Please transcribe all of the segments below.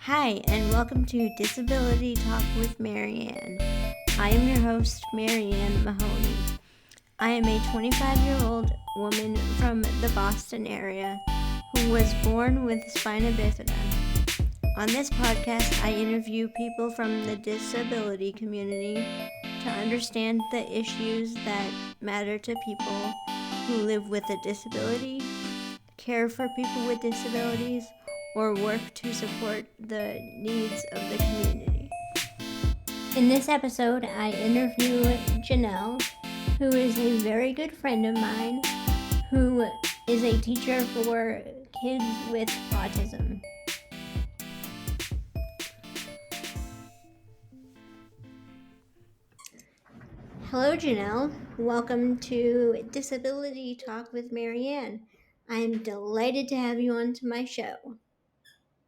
Hi, and welcome to Disability Talk with Marianne. I am your host, Marianne Mahoney. I am a 25-year-old woman from the Boston area who was born with spina bifida. On this podcast, I interview people from the disability community to understand the issues that matter to people who live with a disability, care for people with disabilities, or work to support the needs of the community. In this episode, I interview Janelle, who is a very good friend of mine, who is a teacher for kids with autism. Hello, Janelle. Welcome to Disability Talk with Marianne. I'm delighted to have you onto my show.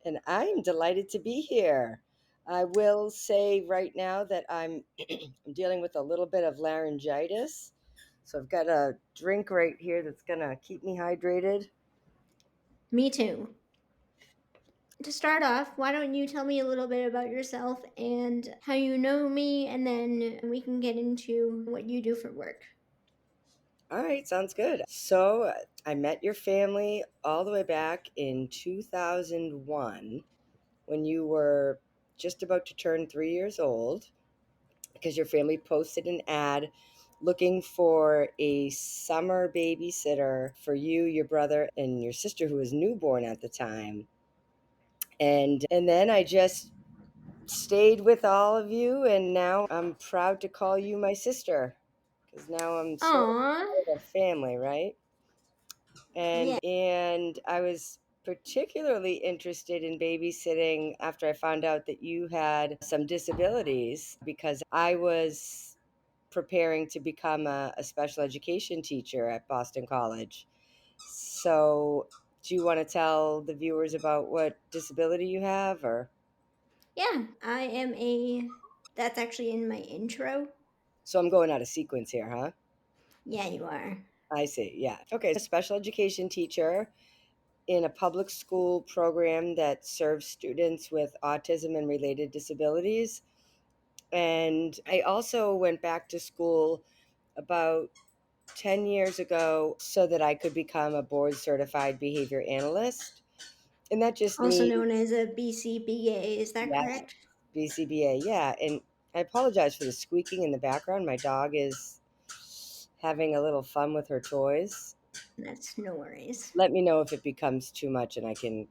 And I'm delighted to be here. I will say right now that I'm dealing with a little bit of laryngitis. So I've got a drink right here that's going to keep me hydrated. Me too. To start off, why don't you tell me a little bit about yourself and how you know me, and then we can get into what you do for work. All right, sounds good. So I met your family all the way back in 2001 when you were just about to turn 3 years old, because your family posted an ad looking for a summer babysitter for you, your brother, and your sister, who was newborn at the time. And then I just stayed with all of you, and now I'm proud to call you my sister, because now I'm sort of Aww. part of a family, right? Yeah. And I was particularly interested in babysitting after I found out that you had some disabilities, because I was preparing to become a special education teacher at Boston College. So, do you want to tell the viewers about what disability you have, or? Yeah, that's actually in my intro. So I'm going out of sequence here, huh? Yeah, you are. I see. Yeah. Okay. A special education teacher in a public school program that serves students with autism and related disabilities. And I also went back to school about 10 years ago so that I could become a board certified behavior analyst. And that just Also means, known as a BCBA, is that yes, correct? BCBA. Yeah. And I apologize for the squeaking in the background. My dog is having a little fun with her toys. That's no worries. Let me know if it becomes too much and I can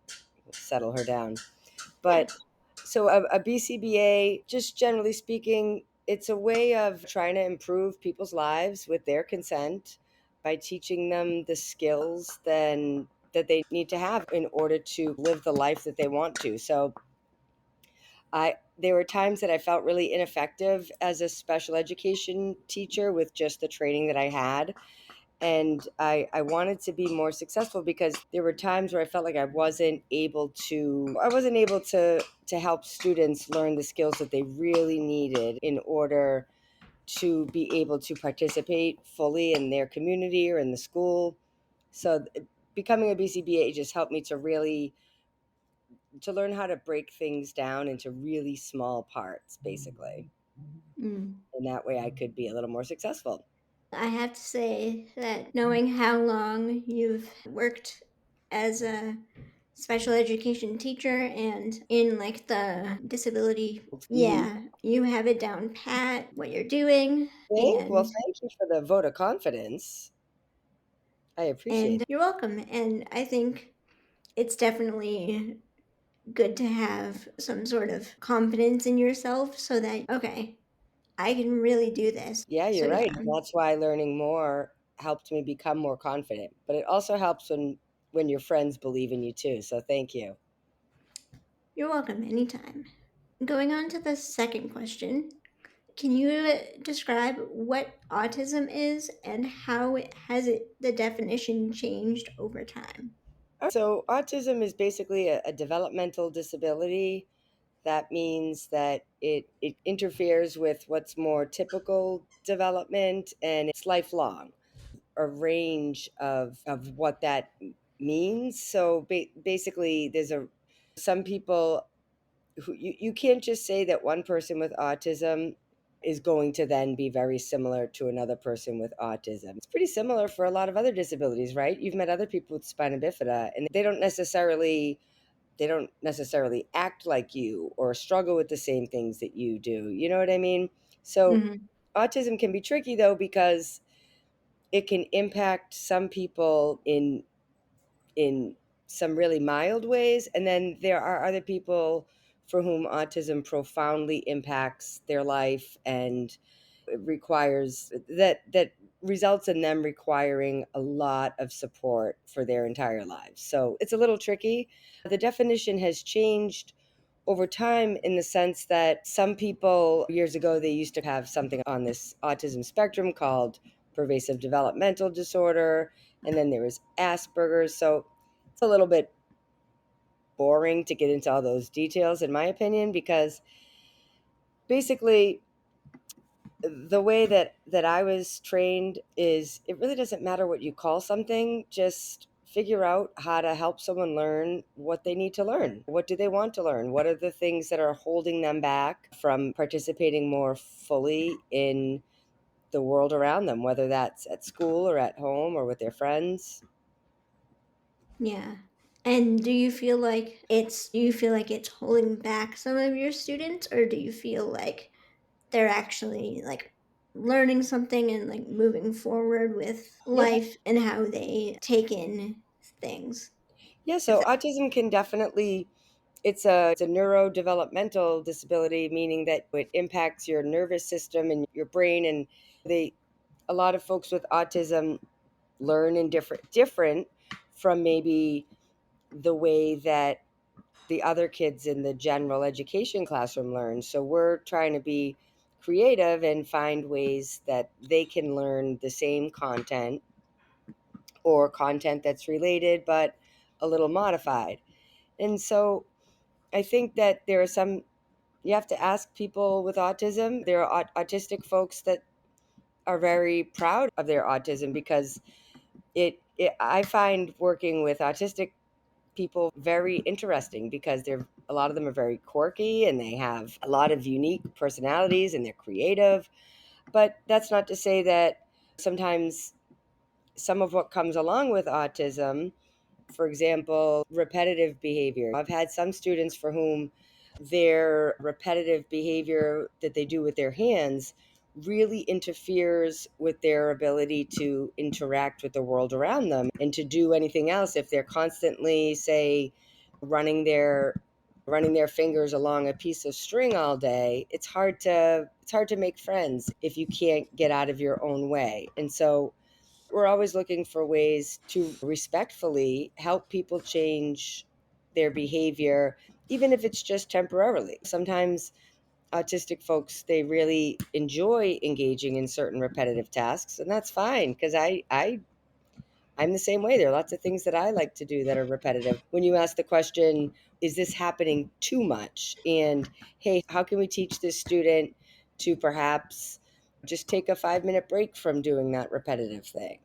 settle her down. Yeah. But so a BCBA, just generally speaking, it's a way of trying to improve people's lives with their consent by teaching them the skills that they need to have in order to live the life that they want to. So there were times that I felt really ineffective as a special education teacher with just the training that I had. And I wanted to be more successful, because there were times where I felt like I wasn't able to help students learn the skills that they really needed in order to be able to participate fully in their community or in the school. So becoming a BCBA just helped me to learn how to break things down into really small parts, basically. Mm. And that way I could be a little more successful. I have to say that knowing how long you've worked as a special education teacher and in like the disability, Mhm. yeah, you have it down pat what you're doing, Well, and thank you for the vote of confidence. I appreciate and it. you're welcome. And I think it's definitely good to have some sort of confidence in yourself so that, okay, I can really do this. Yeah, So you're yeah, right. And that's why learning more helped me become more confident. But it also helps when your friends believe in you too. So thank you. you're welcome anytime. Going on to the second question, can you describe what autism is and how the definition changed over time? So autism is basically a developmental disability. That means that it interferes with what's more typical development, and it's lifelong. A range of what that means. So basically, some people you can't just say that one person with autism is going to then be very similar to another person with autism. It's pretty similar for a lot of other disabilities, right? You've met other people with spina bifida, and they don't necessarily act like you or struggle with the same things that you do. You know what I mean? So Hmm. autism can be tricky though, because it can impact some people in some really mild ways, and then there are other people for whom autism profoundly impacts their life, and it requires that results in them requiring a lot of support for their entire lives. So it's a little tricky. The definition has changed over time, in the sense that some people years ago, they used to have something on this autism spectrum called pervasive developmental disorder, and then there was Asperger's. So it's a little bit boring to get into all those details, in my opinion, because basically the way that I was trained is, it really doesn't matter what you call something. Just figure out how to help someone learn what they need to learn. What do they want to learn? What are the things that are holding them back from participating more fully in the world around them, whether that's at school or at home or with their friends? Yeah. And do you feel like it's holding back some of your students, or do you feel like they're actually like learning something and like moving forward with Yeah. life and how they take in things? Yeah, If so autism can definitely, it's a neurodevelopmental disability, meaning that it impacts your nervous system and your brain. And they a lot of folks with autism learn in different from maybe the way that the other kids in the general education classroom learn. So we're trying to be creative and find ways that they can learn the same content, or content that's related but a little modified. And so I think that there are some, you have to ask people with autism. There are autistic folks that are very proud of their autism, because I find working with autistic people very interesting, because a lot of them are very quirky, and they have a lot of unique personalities, and they're creative. But that's not to say that sometimes some of what comes along with autism, for example, repetitive behavior. I've had some students for whom their repetitive behavior that they do with their hands really interferes with their ability to interact with the world around them and to do anything else. If they're constantly, say, running their running their fingers along a piece of string all day, it's hard to make friends if you can't get out of your own way. And so we're always looking for ways to respectfully help people change their behavior, even if it's just temporarily. Sometimes autistic folks, they really enjoy engaging in certain repetitive tasks, and that's fine, because I'm the same way. There are lots of things that I like to do that are repetitive. When you ask the question, is this happening too much? And hey, how can we teach this student to perhaps just take a 5-minute break from doing that repetitive thing?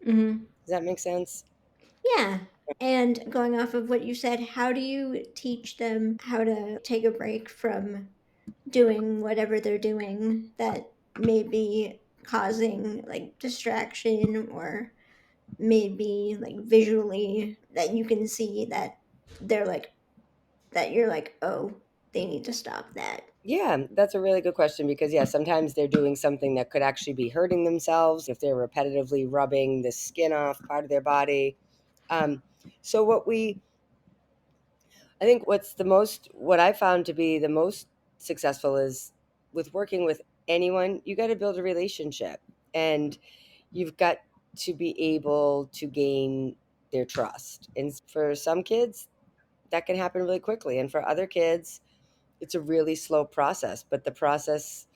hmm Does that make sense? Yeah. And going off of what you said, how do you teach them how to take a break from doing whatever they're doing that may be causing like distraction, or maybe like visually that you can see that they're like that you're like, oh, they need to stop that. Yeah, that's a really good question, because, yeah, sometimes they're doing something that could actually be hurting themselves if they're repetitively rubbing the skin off part of their body. Um, so I think what I found to be the most successful is, with working with anyone, you got to build a relationship, and you've got to be able to gain their trust. And for some kids, that can happen really quickly. And for other kids, it's a really slow process, but the process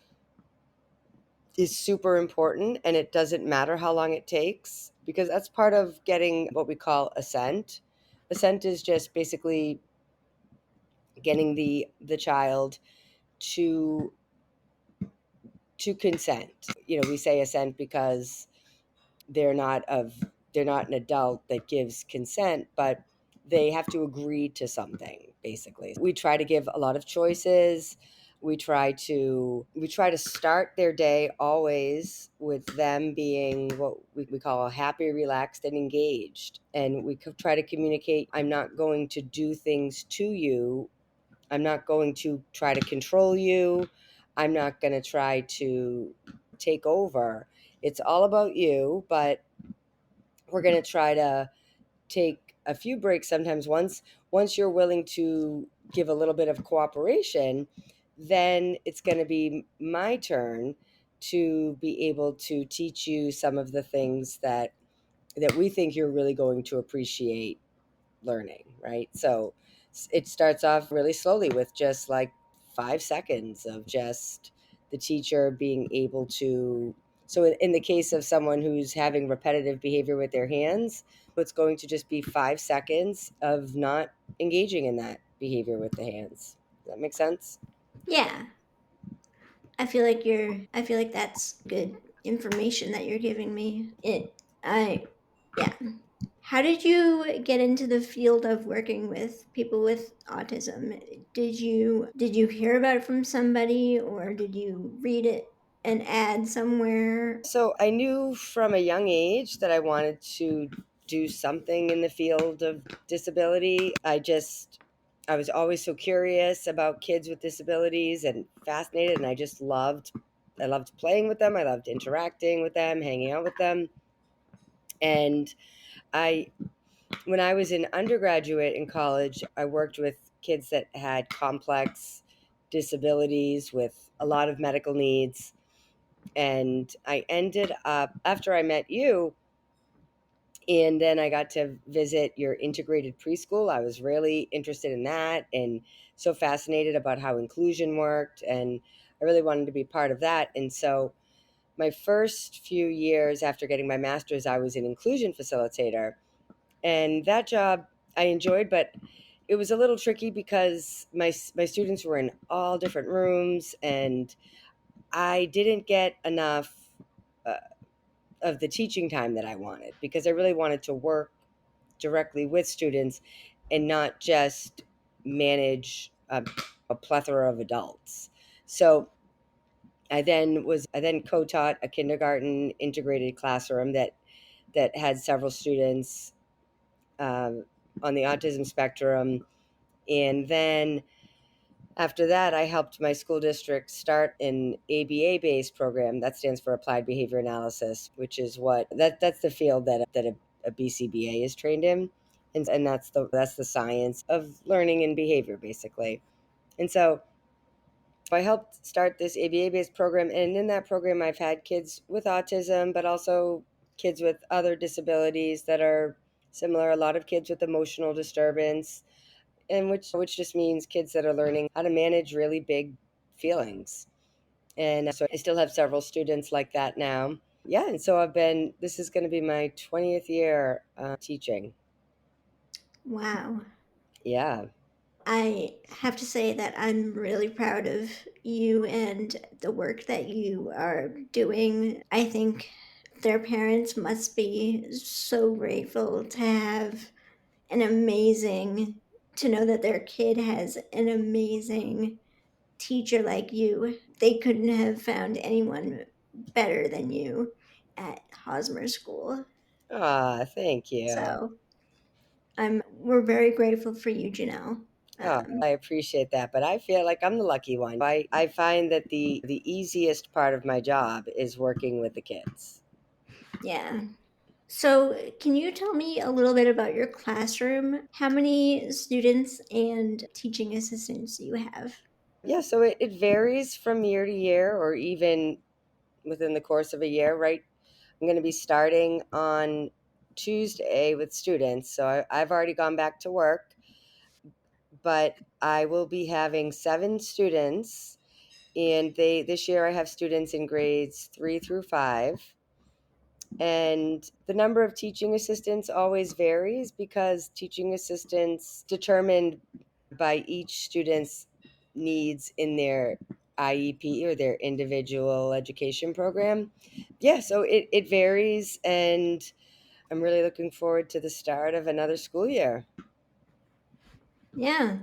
is super important, and it doesn't matter how long it takes, because that's part of getting what we call assent. Assent is just basically getting the child to consent. We say assent because they're not an adult that gives consent, but they have to agree to something. basically. We try to give a lot of choices. We try to start their day always with them being what we call happy, relaxed, and engaged. And we try to communicate, I'm not going to do things to you. I'm not going to try to control you. I'm not going to try to take over. It's all about you, but we're going to try to take a few breaks sometimes. Once you're willing to give a little bit of cooperation, then it's going to be my turn to be able to teach you some of the things that we think you're really going to appreciate learning, right? So it starts off really slowly with just like 5 seconds of just the teacher being able to. So, in the case of someone who's having repetitive behavior with their hands, it's going to just be 5 seconds of not engaging in that behavior with the hands. Does that make sense? Yeah, I feel like that's good information that you're giving me. Yeah. How did you get into the field of working with people with autism? Did you hear about it from somebody, or did you read it an ad somewhere? So I knew from a young age that I wanted to do something in the field of disability. I was always so curious about kids with disabilities and fascinated, and I loved playing with them. I loved interacting with them, hanging out with them. And I when I was an undergraduate in college, I worked with kids that had complex disabilities with a lot of medical needs. And I ended up, after I met you, and then I got to visit your integrated preschool. I was really interested in that and so fascinated about how inclusion worked. And I really wanted to be part of that. And so my first few years after getting my master's, I was an inclusion facilitator. And that job I enjoyed, but it was a little tricky because my students were in all different rooms, and I didn't get enough uh, of the teaching time that I wanted, because I really wanted to work directly with students and not just manage a plethora of adults. So I then co-taught a kindergarten integrated classroom that had several students um, on the autism spectrum. And then after that, I helped my school district start an ABA based program that stands for Applied Behavior Analysis, which is that's the field that a BCBA is trained in. And that's the science of learning and behavior, basically. And so I helped start this ABA based program. And in that program, I've had kids with autism, but also kids with other disabilities that are similar, a lot of kids with emotional disturbance, and which just means kids that are learning how to manage really big feelings. And so I still have several students like that now. Yeah, and so this is going to be my 20th year teaching. Wow. Yeah. I have to say that I'm really proud of you and the work that you are doing. I think their parents must be so grateful to have an amazing, to know that their kid has an amazing teacher like you. They couldn't have found anyone better than you at Hosmer School. Ah, thank you. So we're very grateful for you, Janelle. Oh, I appreciate that, but I feel like I'm the lucky one. I find that the easiest part of my job is working with the kids. Yeah. So, can you tell me a little bit about your classroom? How many students and teaching assistants do you have? Yeah, so it varies from year to year, or even within the course of a year, right? I'm going to be starting on Tuesday with students. So I've already gone back to work, but I will be having 7 students. And this year I have students in grades 3 through 5. And the number of teaching assistants always varies because teaching assistants determined by each student's needs in their IEP or their individual education program. Yeah, so it varies, and I'm really looking forward to the start of another school year. Yeah.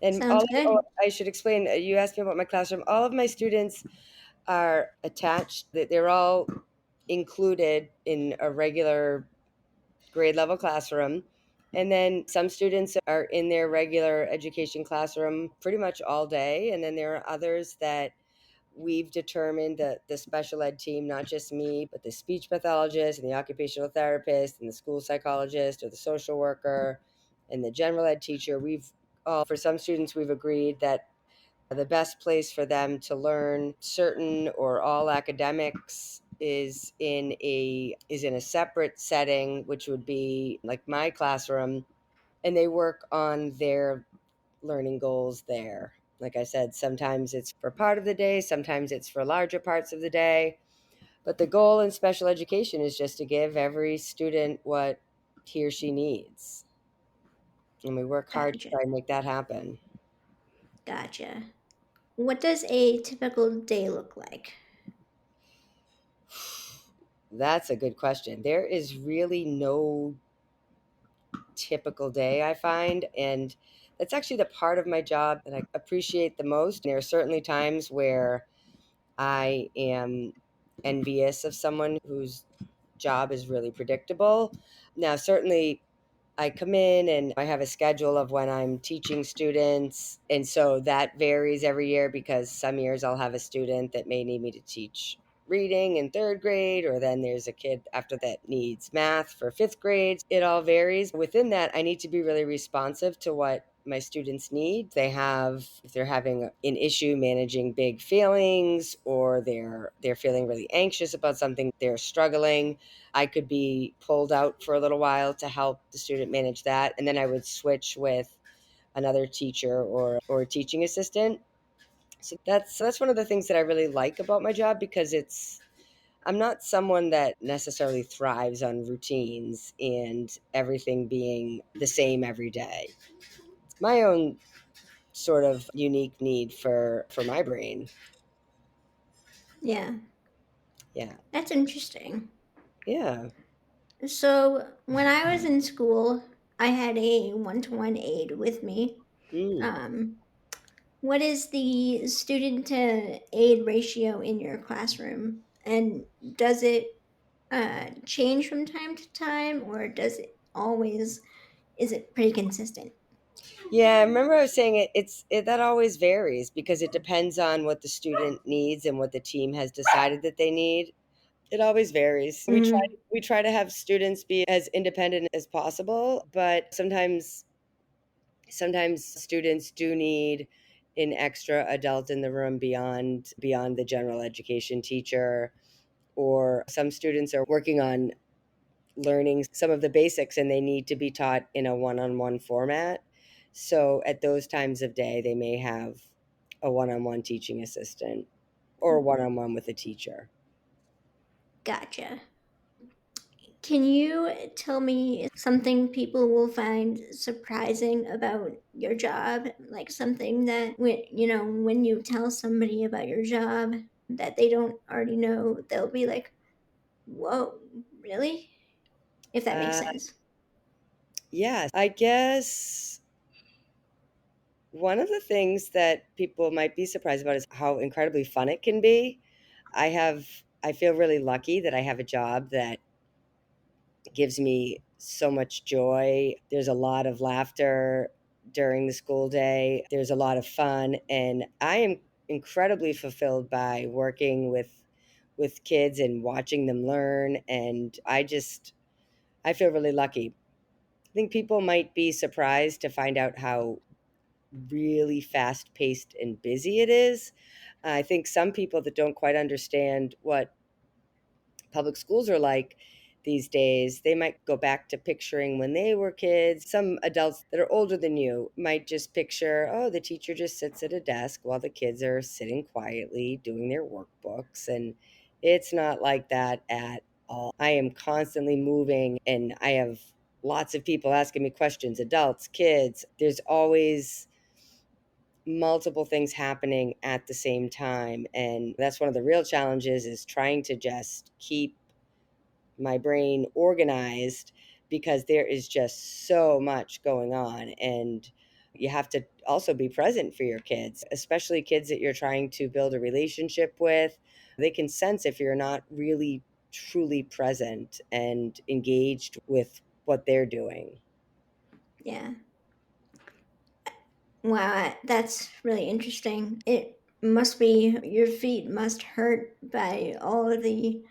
And Sounds good. I should explain, you asked me about my classroom. All of my students are attached, they're all included in a regular grade level classroom. And then some students are in their regular education classroom pretty much all day. And then there are others that we've determined that the special ed team, not just me, but the speech pathologist and the occupational therapist and the school psychologist or the social worker and the general ed teacher, we've all, for some students, we've agreed that the best place for them to learn certain or all academics is in a separate setting, which would be like my classroom, and they work on their learning goals there. Like I said, sometimes it's for part of the day, sometimes it's for larger parts of the day. But the goal in special education is just to give every student what he or she needs. And we work hard to Gotcha. try and make that happen. Gotcha. What does a typical day look like? That's a good question. There is really no typical day, I find. And that's actually the part of my job that I appreciate the most. There are certainly times where I am envious of someone whose job is really predictable. Now, certainly, I come in and I have a schedule of when I'm teaching students. And so that varies every year because some years I'll have a student that may need me to teach reading in third grade, or then there's a kid after that needs math for fifth grade. It all varies. Within that, I need to be really responsive to what my students need. If they're having an issue managing big feelings, or they're feeling really anxious about something, they're struggling, I could be pulled out for a little while to help the student manage that. And then I would switch with another teacher or a teaching assistant. So that's one of the things that I really like about my job, because I'm not someone that necessarily thrives on routines and everything being the same every day. It's my own sort of unique need for my brain. Yeah, Yeah. that's interesting. Yeah. So, when I was in school, I had a one to one aide with me. Mm. Um, what is the student to aide ratio in your classroom? And does it change from time to time, or does it always, is it pretty consistent? Yeah, I remember I was saying that always varies because it depends on what the student needs and what the team has decided that they need. It always varies. Hmm. We try to have students be as independent as possible, but sometimes students do need an extra adult in the room beyond the general education teacher, or some students are working on learning some of the basics and they need to be taught in a one-on-one format. So at those times of day, they may have a one-on-one teaching assistant or a one-on-one with a teacher. Gotcha. Can you tell me something people will find surprising about your job? Like something that when you tell somebody about your job that they don't already know, they'll be like, "Whoa, really?" If that makes Uh, sense. yeah, I guess one of the things that people might be surprised about is how incredibly fun it can be. I feel really lucky that I have a job that gives me so much joy. There's a lot of laughter during the school day. There's a lot of fun, and I am incredibly fulfilled by working with kids and watching them learn, and I feel really lucky. I think people might be surprised to find out how really fast-paced and busy it is. I think some people that don't quite understand what public schools are like these days, they might go back to picturing when they were kids. Some adults that are older than you might just picture, oh, the teacher just sits at a desk while the kids are sitting quietly doing their workbooks. And it's not like that at all. I am constantly moving and I have lots of people asking me questions, adults, kids. There's always multiple things happening at the same time. And that's one of the real challenges, is trying to just keep my brain organized, because there is just so much going on, and you have to also be present for your kids, especially kids that you're trying to build a relationship with. They can sense if you're not really truly present and engaged with what they're doing. Yeah. Wow, that's really interesting. It must be your feet must hurt by all of the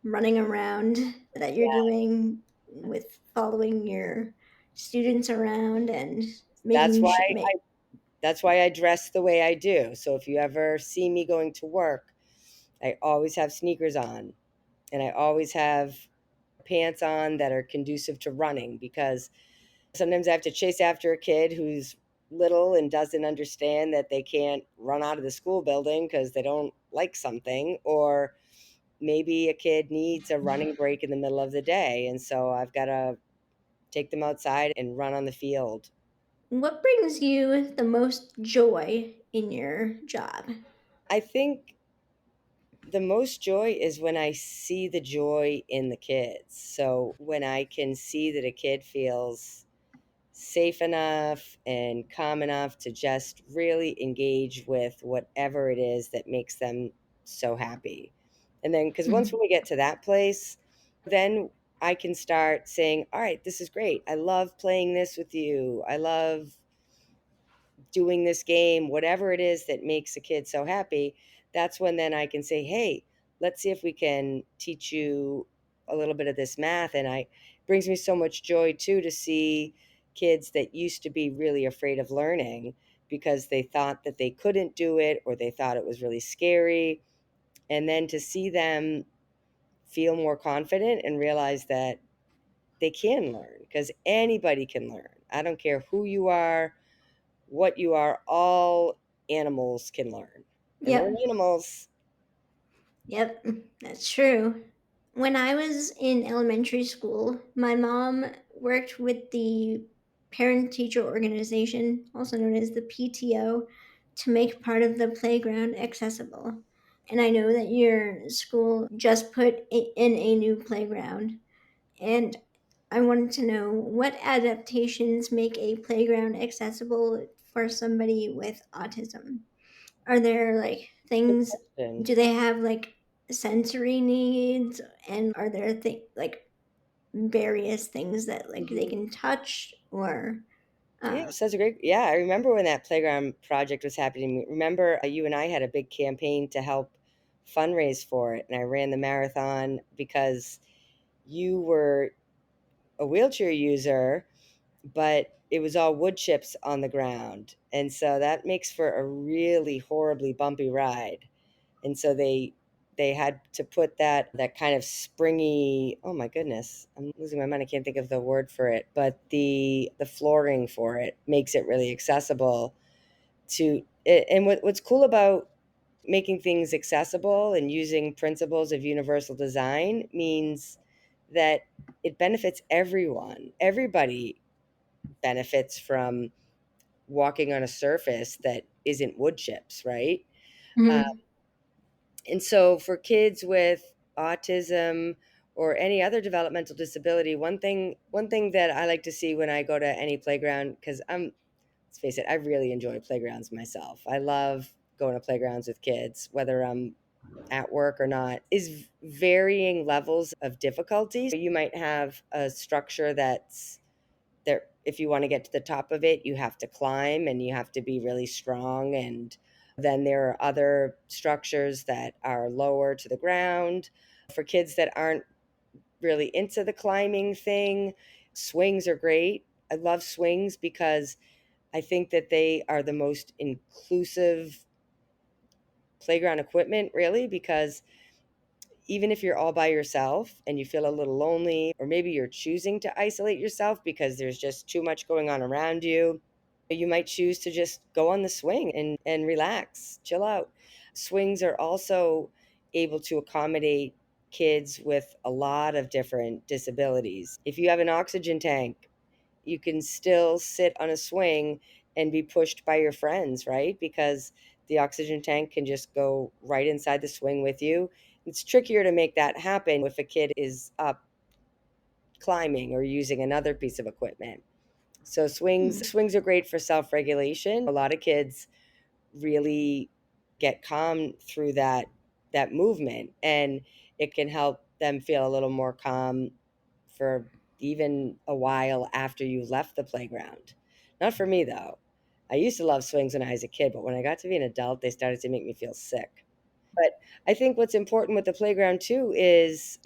running around that you're doing with following your students around and That's making why sure. that's why I dress the way I do. So if you ever see me going to work, I always have sneakers on, and I always have pants on that are conducive to running, because sometimes I have to chase after a kid who's little and doesn't understand that they can't run out of the school building because they don't like something, or maybe a kid needs a running break in the middle of the day. And so I've got to take them outside and run on the field. What brings you the most joy in your job? I think the most joy is when I see the joy in the kids. So when I can see that a kid feels safe enough and calm enough to just really engage with whatever it is that makes them so happy. And then, because once Mhm. we get to that place, then I can start saying, all right, this is great. I love playing this with you. I love doing this game, whatever it is that makes a kid so happy. That's when then I can say, hey, let's see if we can teach you a little bit of this math. And I brings me so much joy too to see kids that used to be really afraid of learning because they thought that they couldn't do it, or they thought it was really scary. And then to see them feel more confident and realize that they can learn, because anybody can learn. I don't care who you are, what you are, all animals can learn. And we're Yep, animals. yep, that's true. When I was in elementary school, my mom worked with the parent teacher organization, also known as the PTO, to make part of the playground accessible. And I know that your school just put in a new playground. And I wanted to know what adaptations make a playground accessible for somebody with autism. Are there like Good things, question. do they have like sensory needs, and are there like various things that like they Mhm. can touch or Yeah, so that's a great. Yeah, I remember when that playground project was happening. Remember, you and I had a big campaign to help fundraise for it, and I ran the marathon because you were a wheelchair user, but it was all wood chips on the ground, and so that makes for a really horribly bumpy ride. And so they had to put that kind of springy, oh my goodness, I'm losing my mind, I can't think of the word for it, but the flooring for it makes it really accessible to it. And what's cool about making things accessible and using principles of universal design means that it benefits everyone. Everybody benefits from walking on a surface that isn't wood chips, right? uh, Mhm. And so for kids with autism or any other developmental disability, one thing that I like to see when I go to any playground, because let's face it, I really enjoy playgrounds myself. I love going to playgrounds with kids, whether I'm at work or not, is varying levels of difficulty. So you might have a structure that's there. If you want to get to the top of it, you have to climb and you have to be really strong. And then there are other structures that are lower to the ground. For kids that aren't really into the climbing thing, swings are great. I love swings because I think that they are the most inclusive playground equipment, really, because even if you're all by yourself and you feel a little lonely, or maybe you're choosing to isolate yourself because there's just too much going on around you, you might choose to just go on the swing and relax, chill out. Swings are also able to accommodate kids with a lot of different disabilities. If you have an oxygen tank, you can still sit on a swing and be pushed by your friends, right? Because the oxygen tank can just go right inside the swing with you. It's trickier to make that happen if a kid is up climbing or using another piece of equipment. So Hmm. swings are great for self-regulation. A lot of kids really get calm through that movement, and it can help them feel a little more calm for even a while after you left the playground. Not for me though. I used to love swings when I was a kid, but when I got to be an adult, they started to make me feel sick. But I think what's important with the playground too is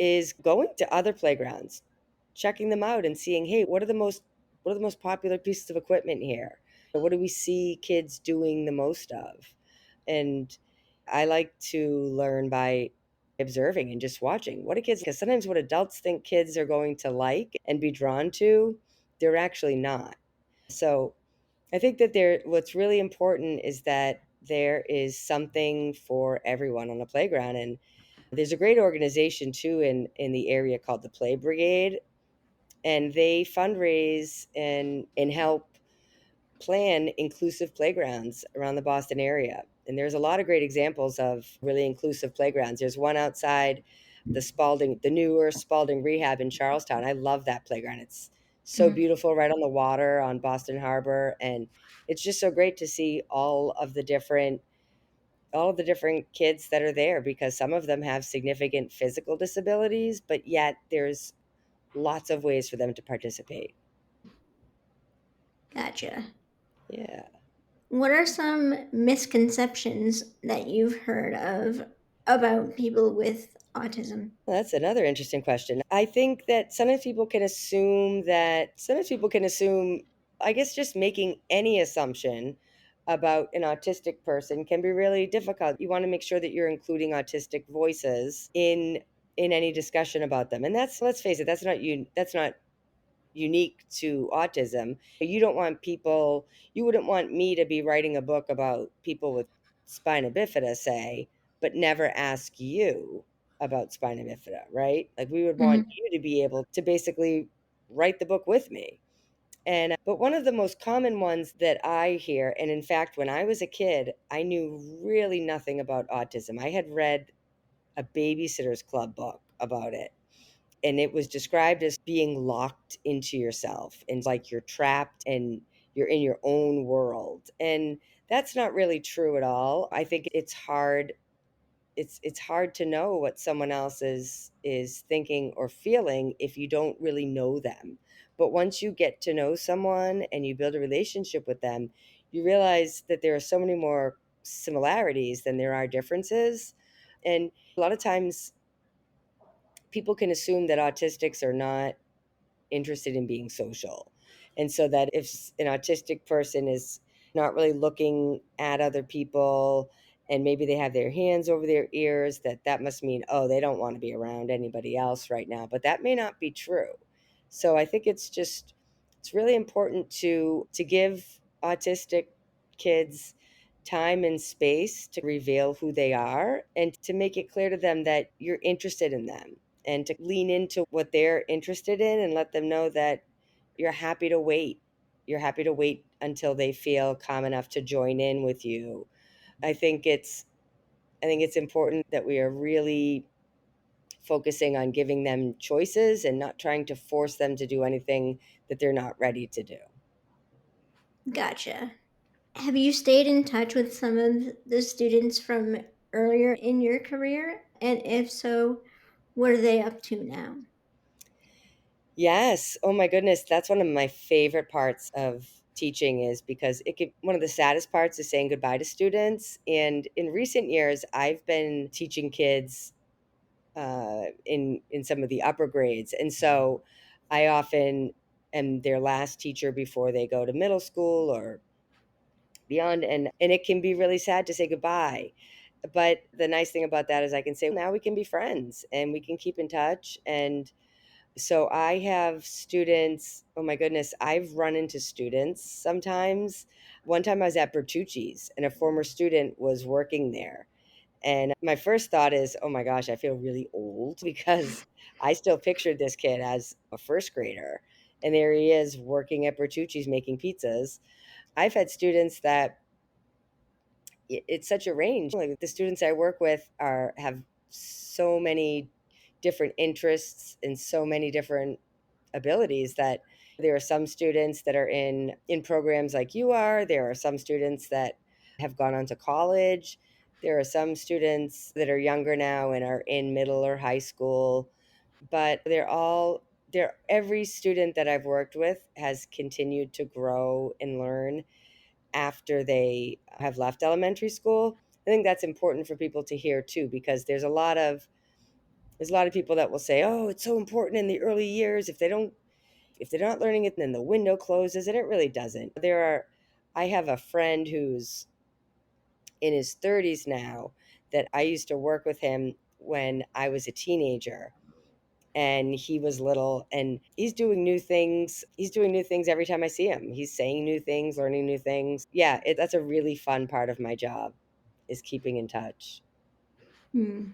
going to other playgrounds, checking them out and seeing, hey, what are the most popular pieces of equipment here? What do we see kids doing the most of? And I like to learn by observing and just watching. What do kids, because sometimes what adults think kids are going to like and be drawn to, they're actually not. So I think that what's really important is that there is something for everyone on the playground. And there's a great organization too in the area called the Play Brigade, and they fundraise and help plan inclusive playgrounds around the Boston area. And there's a lot of great examples of really inclusive playgrounds. There's one outside the newer Spalding Rehab in Charlestown. I love that playground. It's so Hmm. beautiful right on the water on Boston Harbor. And it's just so great to see all of the different kids that are there, because some of them have significant physical disabilities, but yet there's lots of ways for them to participate. Gotcha. Yeah. What are some misconceptions that you've heard of about people with autism? Well, that's another interesting question. I think that sometimes people can assume, I guess just making any assumption about an autistic person can be really difficult. You want to make sure that you're including autistic voices in any discussion about them. And that's, let's face it, that's not unique to autism. You wouldn't want me to be writing a book about people with spina bifida, say, but never ask you about spina bifida, right? Like we would want Hmm. you to be able to basically write the book with me. And but one of the most common ones that I hear, and in fact, when I was a kid, I knew really nothing about autism. I had read a Babysitter's Club book about it, and it was described as being locked into yourself and like you're trapped and you're in your own world, and that's not really true at all. I think it's hard to know what someone else is thinking or feeling if you don't really know them. But once you get to know someone and you build a relationship with them, you realize that there are so many more similarities than there are differences. And a lot of times people can assume that autistics are not interested in being social. And so that if an autistic person is not really looking at other people and maybe they have their hands over their ears, that must mean, oh, they don't want to be around anybody else right now. But that may not be true. So I think it's really important to give autistic kids time and space to reveal who they are and to make it clear to them that you're interested in them and to lean into what they're interested in and let them know that you're happy to wait. You're happy to wait until they feel calm enough to join in with you. I think it's important that we are really focusing on giving them choices and not trying to force them to do anything that they're not ready to do. Gotcha. Have you stayed in touch with some of the students from earlier in your career? And if so, what are they up to now? Yes. Oh my goodness. That's one of my favorite parts of teaching, is because one of the saddest parts is saying goodbye to students. And in recent years, I've been teaching kids in some of the upper grades. And so I often am their last teacher before they go to middle school or beyond. And it can be really sad to say goodbye. But the nice thing about that is I can say, now we can be friends and we can keep in touch. And so I have students, oh my goodness, I've run into students sometimes. One time I was at Bertucci's and a former student was working there. And my first thought is, oh my gosh, I feel really old because I still pictured this kid as a first grader. And there he is working at Bertucci's making pizzas. I've had students that it's such a range. Like the students I work with have so many different interests and so many different abilities that There are some students that are in programs like you are. There are some students that have gone on to college. There are some students that are younger now and are in middle or high school, but they're every student that I've worked with has continued to grow and learn after they have left elementary school. I think that's important for people to hear too, because there's a lot of people that will say, "Oh, it's so important in the early years. If they're not learning it, then the window closes," and it really doesn't. I have a friend who's in his 30s now that I used to work with him when I was a teenager and he was little, and he's doing new things. He's doing new things every time I see him. He's saying new things, learning new things. Yeah, that's a really fun part of my job, is keeping in touch. Hmm.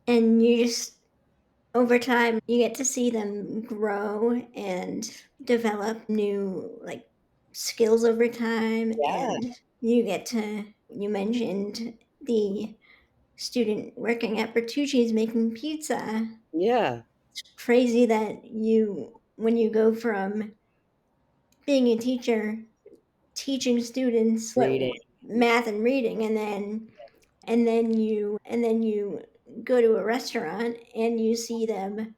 And you just, over time, you get to see them grow and develop new, like, skills over time. Yeah, And you mentioned the student working at Bertucci's making pizza. yeah, Crazy that when you go from being a teacher, teaching students reading. math and reading, and then you go to a restaurant and you see them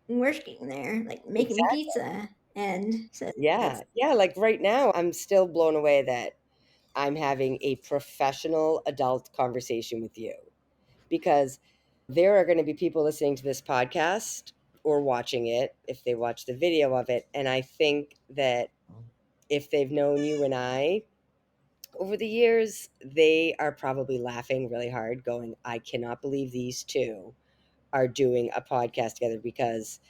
working there, like making Exactly. pizza. And so that's Yeah, yeah. Like right now, I'm still blown away that I'm having a professional adult conversation with you, because there are going to be people listening to this podcast or watching it if they watch the video of it. And I think that if they've known you and I over the years, they are probably laughing really hard, going, I cannot believe these two are doing a podcast together, because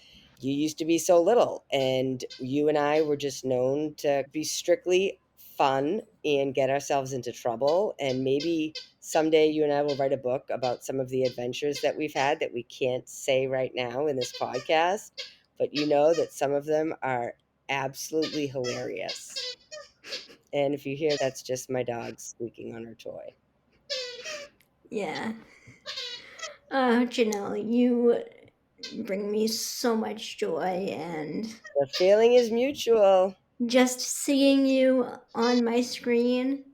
you used to be so little and you and I were just known to be strictly fun and get ourselves into trouble. And maybe someday you and I will write a book about some of the adventures that we've had that we can't say right now in this podcast, but you know that some of them are absolutely hilarious. And if you hear, that's just my dog squeaking on her toy. yeah. Janelle, you bring me so much joy, and The feeling is mutual. just seeing you on my screen,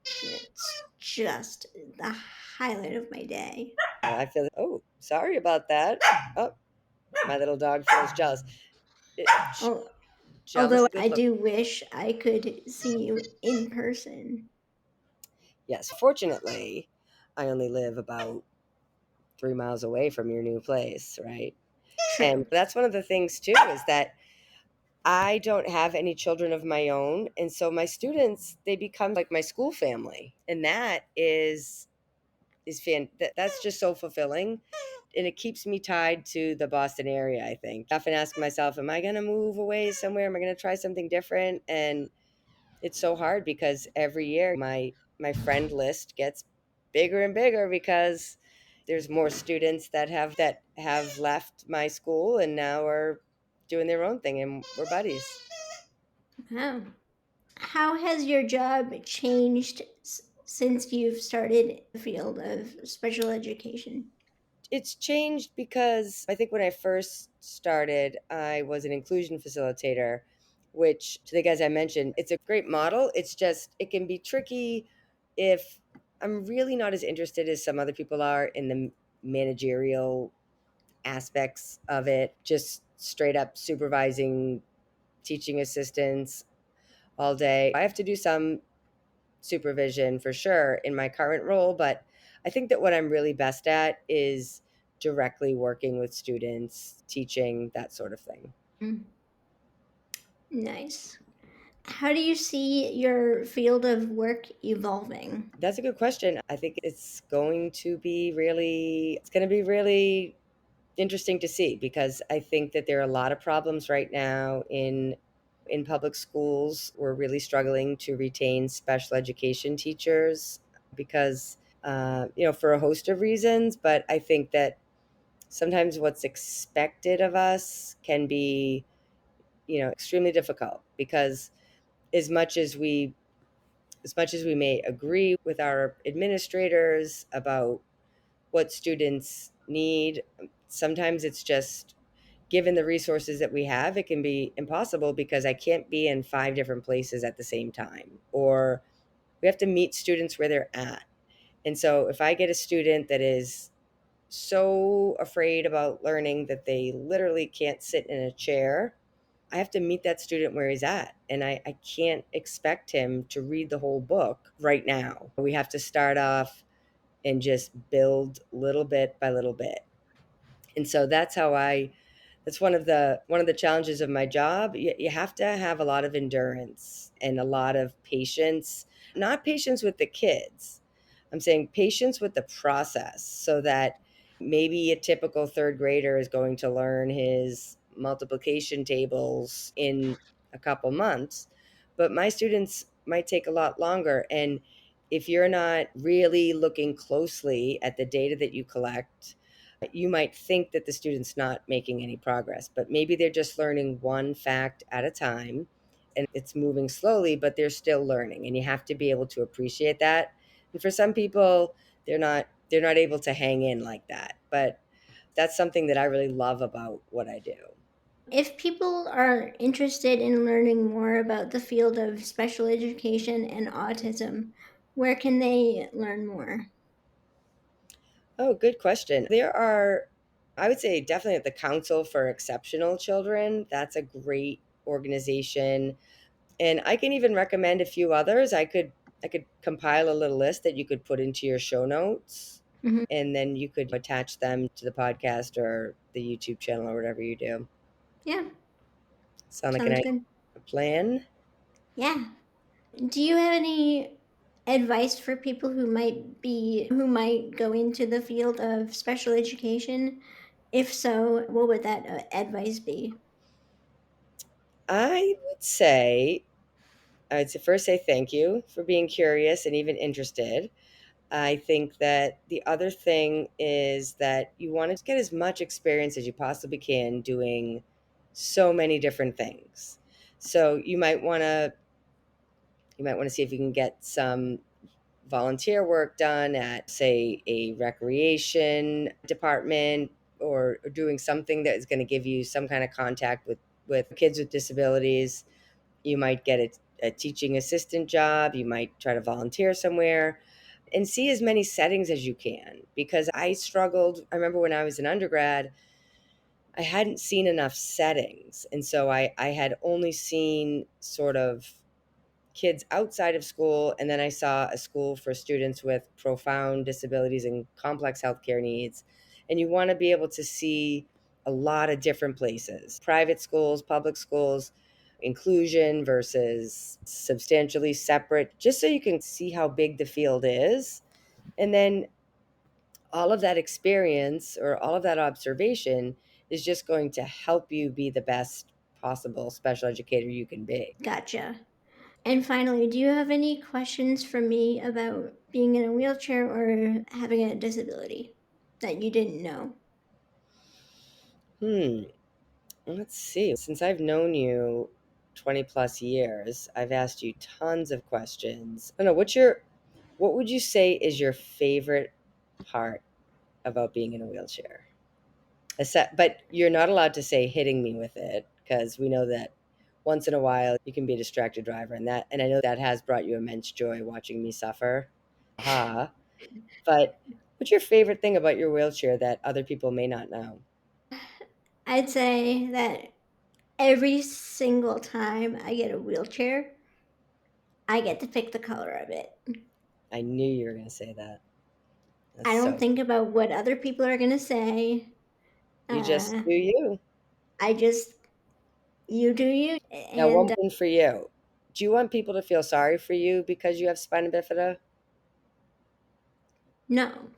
it's just the highlight of my day. I feel, oh, sorry about that. Oh, my little dog feels jealous. Oh, Jealous, although a good I look. do wish I could see you in person. Yes, fortunately, I only live about 3 miles away from your new place, right? And True. that's one of the things too, is that I don't have any children of my own. And so my students, they become like my school family. And that's just so fulfilling. And it keeps me tied to the Boston area, I think. I often ask myself, am I going to move away somewhere? Am I going to try something different? And it's so hard because every year my friend list gets bigger and bigger, because there's more students that have left my school and now are doing their own thing, and we're buddies. Wow. How has your job changed since you've started the field of special education? It's changed because I think when I first started, I was an inclusion facilitator, which, to the guys I mentioned, it's a great model. It's just, it can be tricky if I'm really not as interested as some other people are in the managerial aspects of it, just straight up supervising teaching assistants all day. I have to do some supervision for sure in my current role, but I think that what I'm really best at is directly working with students, teaching, that sort of thing. Mm, nice. How do you see your field of work evolving? That's a good question. I think it's going to be really interesting to see, because I think that there are a lot of problems right now in public schools. We're really struggling to retain special education teachers because for a host of reasons. But I think that sometimes what's expected of us can be extremely difficult, because as much as we as much as we may agree with our administrators about what students need, sometimes it's just given the resources that we have, it can be impossible because I can't be in 5 different places at the same time, or we have to meet students where they're at. And so if I get a student that is so afraid about learning that they literally can't sit in a chair, I have to meet that student where he's at. And I can't expect him to read the whole book right now. We have to start off and just build little bit by little bit. And so that's one of the challenges of my job. You have to have a lot of endurance and a lot of patience, not patience with the kids. I'm saying patience with the process, so that maybe a typical third grader is going to learn his multiplication tables in a couple months, but my students might take a lot longer. And if you're not really looking closely at the data that you collect, you might think that the student's not making any progress, but maybe they're just learning one fact at a time, and it's moving slowly, but they're still learning, and you have to be able to appreciate that. And for some people, they're not able to hang in like that, but that's something that I really love about what I do. If people are interested in learning more about the field of special education and autism, where can they learn more? Oh, good question. There are, I would say, definitely at the Council for Exceptional Children. That's a great organization. And I can even recommend a few others. I could compile a little list that you could put into your show notes, Hmm. and then you could attach them to the podcast or the YouTube channel or whatever you do. Yeah, Sound like sounds good. a plan? Yeah. Do you have any advice for people who might go into the field of special education? If so, what would that advice be? I would say I'd first say thank you for being curious and even interested. I think that the other thing is that you want to get as much experience as you possibly can doing so many different things. So you might want to see if you can get some volunteer work done at, say, a recreation department, or doing something that is going to give you some kind of contact with kids with disabilities. You might get a teaching assistant job. You might try to volunteer somewhere and see as many settings as you can, because I struggled. I remember when I was an undergrad, I hadn't seen enough settings. And so I had only seen sort of kids outside of school. And then I saw a school for students with profound disabilities and complex healthcare needs. And you want to be able to see a lot of different places: private schools, public schools, inclusion versus substantially separate, just so you can see how big the field is. And then all of that experience or all of that observation is just going to help you be the best possible special educator you can be. Gotcha. And finally, do you have any questions for me about being in a wheelchair or having a disability that you didn't know? Hmm. Let's see. Since I've known you 20 plus years, I've asked you tons of questions. I don't know, what would you say is your favorite part about being in a wheelchair? But you're not allowed to say hitting me with it, because we know that once in a while you can be a distracted driver, and I know that has brought you immense joy watching me suffer. Ha. But what's your favorite thing about your wheelchair that other people may not know? I'd say that every single time I get a wheelchair, I get to pick the color of it. I knew you were going to say that. That's I don't so think about what other people are going to say. You just Uh, do you. I just, you do you. Now, one And thing for you. Do you want people to feel sorry for you because you have spina bifida? no,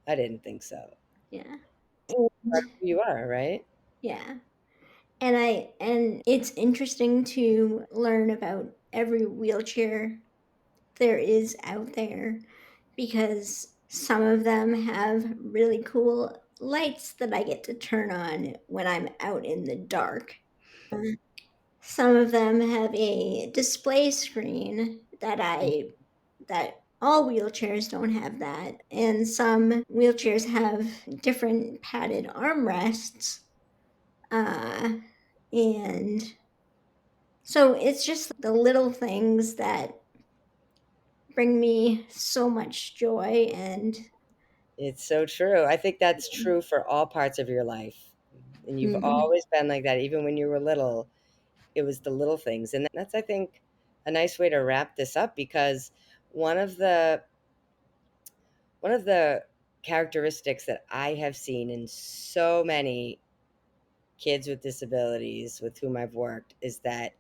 I didn't think so. yeah, Part of who you are, right? yeah. And it's interesting to learn about every wheelchair there is out there because some of them have really cool lights that I get to turn on when I'm out in the dark. Some of them have a display screen that all wheelchairs don't have, that, and some wheelchairs have different padded armrests And so it's just the little things that bring me so much joy. And It's so true. I think that's true for all parts of your life. And you've mhm. always been like that. Even when you were little, it was the little things. And that's, I think, a nice way to wrap this up because one of the one of the characteristics that I have seen in so many kids with disabilities with whom I've worked is that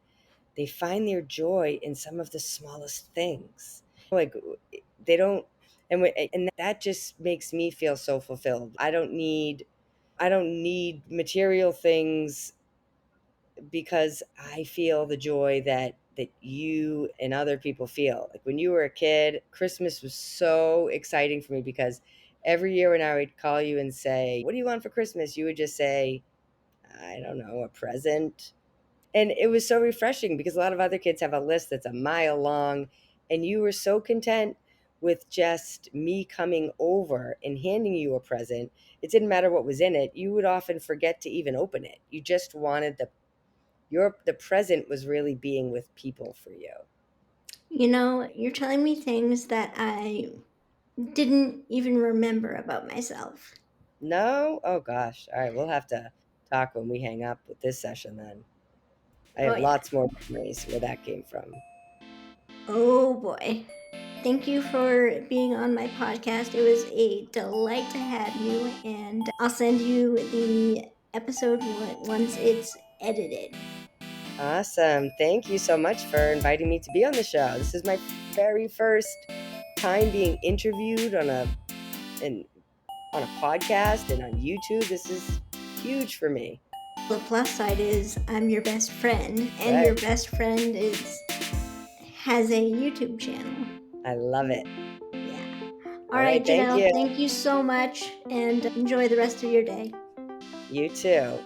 they find their joy in some of the smallest things. Like they don't, and that just makes me feel so fulfilled. I don't need material things because I feel the joy that you and other people feel. Like when you were a kid, Christmas was so exciting for me because every year when I would call you and say, "What do you want for Christmas?" you would just say, "I don't know, a present." And it was so refreshing because a lot of other kids have a list that's a mile long, and you were so content with just me coming over and handing you a present. It didn't matter what was in it. You would often forget to even open it. You just wanted the present was really being with people for you. You're telling me things that I didn't even remember about myself. No? Oh gosh. All right, we'll have to talk when we hang up with this session then. I Oh, have yeah. lots more memories where that came from. Oh, boy. Thank you for being on my podcast. It was a delight to have you, and I'll send you the episode once it's edited. Awesome. Thank you so much for inviting me to be on the show. This is my very first time being interviewed in, on a podcast and on YouTube. This is huge for me. The plus side is I'm your best friend, and Right. your best friend has a YouTube channel. I love it. Yeah. All All right, right. Thank Janelle, you. thank you so much, and enjoy the rest of your day. You too.